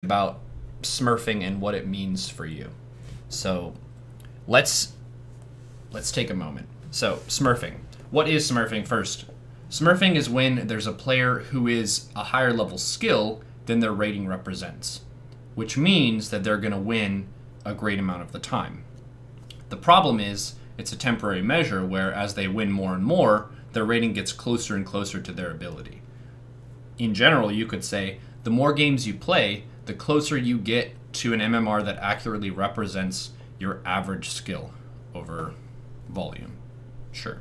about Smurfing and what it means for you. So let's take a moment. So Smurfing. What is Smurfing first? Smurfing is when there's a player who is a higher level skill than their rating represents, which means that they're going to win a great amount of the time. The problem is it's a temporary measure where as they win more and more, their rating gets closer and closer to their ability. In general, you could say the more games you play, the closer you get to an MMR that accurately represents your average skill over volume. Sure.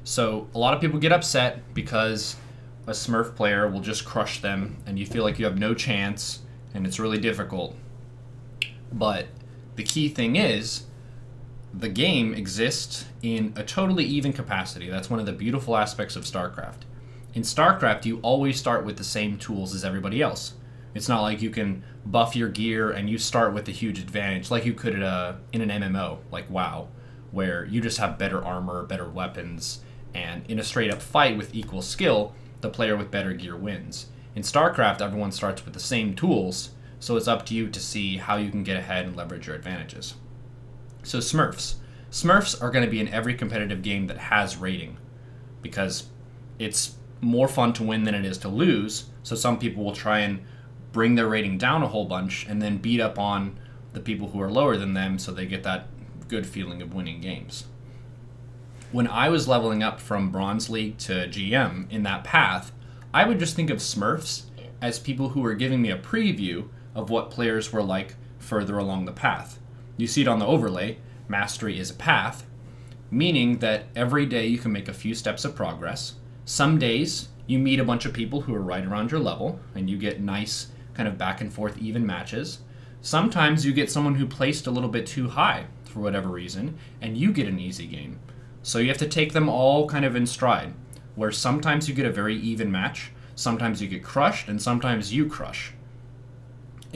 So a lot of people get upset because a Smurf player will just crush them and you feel like you have no chance and it's really difficult. But the key thing is the game exists in a totally even capacity. That's one of the beautiful aspects of StarCraft. In StarCraft, you always start with the same tools as everybody else. It's not like you can buff your gear and you start with a huge advantage like you could in an MMO, like WoW, where you just have better armor, better weapons, and in a straight-up fight with equal skill, the player with better gear wins. In StarCraft, everyone starts with the same tools, so it's up to you to see how you can get ahead and leverage your advantages. So Smurfs. Smurfs are going to be in every competitive game that has rating, because it's more fun to win than it is to lose, so some people will try and bring their rating down a whole bunch and then beat up on the people who are lower than them so they get that good feeling of winning games. When I was leveling up from Bronze League to GM in that path, I would just think of Smurfs as people who were giving me a preview of what players were like further along the path. You see it on the overlay, Mastery is a path, meaning that every day you can make a few steps of progress. Some days you meet a bunch of people who are right around your level and you get nice kind of back and forth even matches. Sometimes you get someone who placed a little bit too high for whatever reason and you get an easy game. So you have to take them all kind of in stride, where sometimes you get a very even match, sometimes you get crushed, and sometimes you crush.